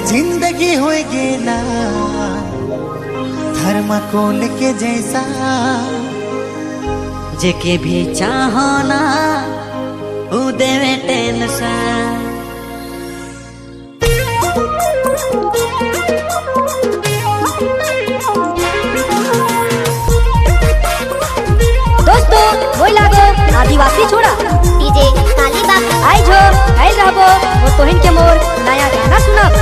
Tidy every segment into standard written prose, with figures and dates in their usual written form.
जिंदगी हो गेला थर्माकोल के जैसा, जेके भी चाहो ना उ देवे टेंशन। दोस्तों वही लागो आदिवासी छोड़ा डीजे काली बाबू आई जो आई रहबो और तोहिन के मोर नया गाना सुनाब।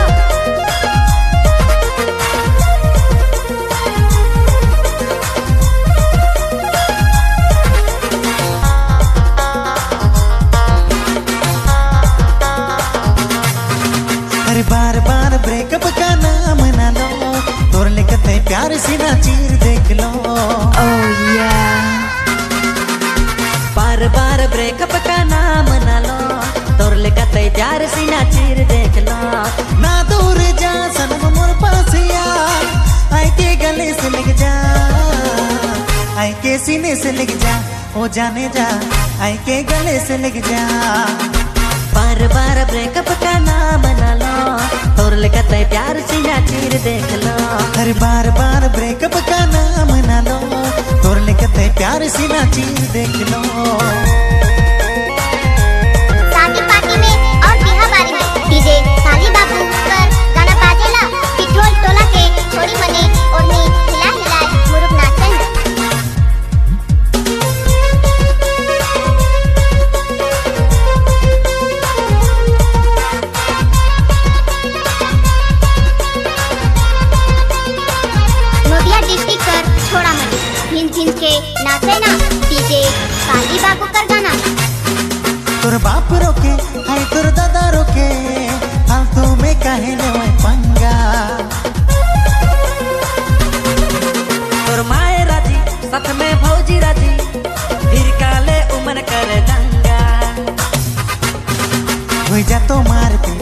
अरे बार बार ब्रेकअप का नाम ना लो, तोर लिखते प्यार सीना चीर देख लो। बार बार ब्रेकअप का नाम ना लो, तोर लिखते प्यार सीना चीर देख लो। ना दूर जा सनम मोर पास आ, आई के गले से लग जा, आई के सीने से लग जा, ओ जाने जा, आई के गले से लग जा। बार बार ब्रेकअप का नाम ना लो, तोर लिखते प्यार सीना चीर देख लो। हर बार बार ब्रेकअप का नाम ना लो, तोर लिखते प्यार सीना चीर देख लो। शादी पार्टी में और बिहाबारी में डीजे काली बाबू पर गाना बाजेला, पिठोल टोला के छोड़ी मने और मी हिला हिलाए मुरुक नाचन। नदिया डिस्ट्रिक्ट कर छोड़ा मने भिन भिन के नाचे ना डीजे काली बाबू कर गाना। तोर बाप रोके हाय तोर दादा रोके, फालतू में काहे लेवे पंगा। तोर माए राजी साथ में भौजी राजी, फिर काले उमन कर दंगा। हो जा तो मार पे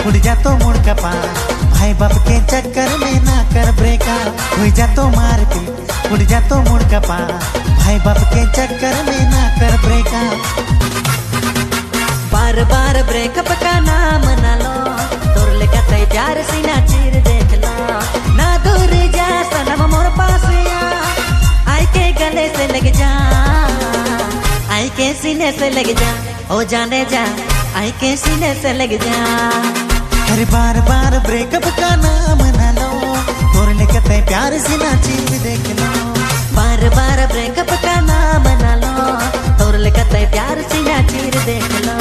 उड़ जा तो मुड़ का पार, भाई बाप के चक्कर में ना कर ब्रेका। हो जा तो मार पे उड़ जा तो मुड़ का पार, भाई बाप के चक्कर में ना कर ब्रेका। बार बार ब्रेकअप का नाम ना लो, तोर लिखते प्यार सीना चीर देख लो। ना दूर जा सनम मोर पास आ, आई के गले से लग जा, आई के सीने से लग जा, ओ जाने जा, आई के सीने से लग जा। हर बार बार ब्रेकअप का नाम ना लो, तोर लिखते प्यार सीना चीर देख लो। बार बार ब्रेकअप का नाम ना लो, तोर लिखते प्यार सीना चीर देख लो।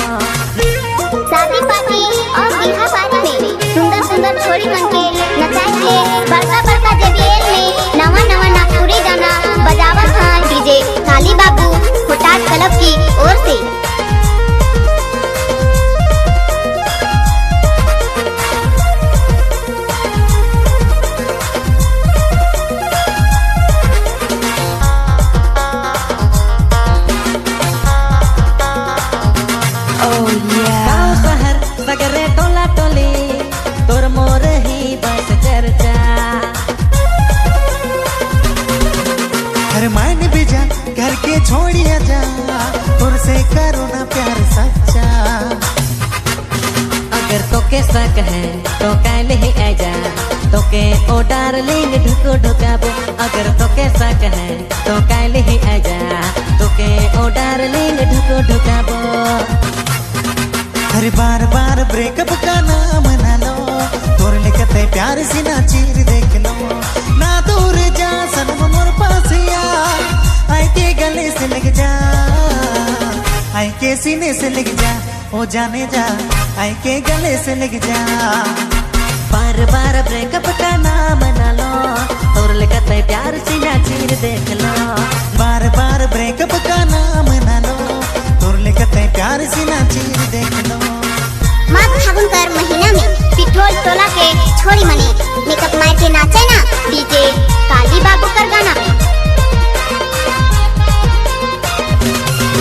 शादी पार्टी और बिहाबारी में सुंदर सुंदर छोरी मन के नचाए के बड़का बड़का जेबीएल में नवा नवा नागपुरी गाना बजावत हैं डीजे काली बाबू फुटाट क्लब की ओर से। गाँव शहर सगरे टोला टोली, तोर मोर ही बस चर्चा। हर मान भी जा घर के छोड़िया जा, तोर से करो ना प्यार सच्चा। अगर तोके शक है तो काल ही आ जा, तोके ओ डार्लिंग ढुको ढुकाबो। अगर तोके शक है तो काल ही आ जा, तोके ओ डार्लिंग ढुको ढुकाबो। हर बार बार ब्रेकअप का नाम ना लो, तोर लिखते प्यार सीना चीर देख लो। ना दूर जा सनम मोर पास आ, आई के गले से लग जा, आई के सीने से लग जा, ओ जाने जा, आई के गले से लग जा। बार बार ब्रेकअप का नाम ना लो, तोर लिखते प्यार सीना चीर देख लो।